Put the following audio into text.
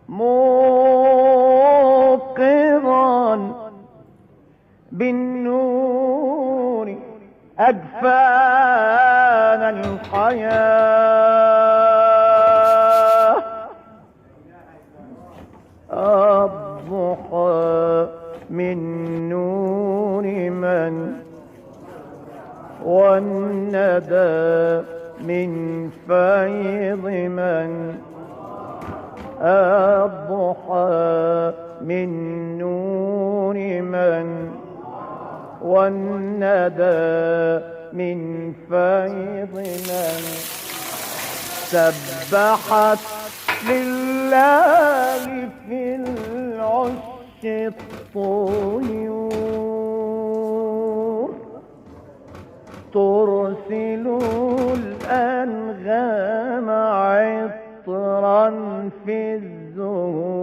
موقظا بالنور أجفانا الحياة. الضحى من نور من والندى من فيض من. الضحى من نور من والندى من فيض من. سبحت لله في العش الطيور ترسل الأنغام عطرا في الزهور.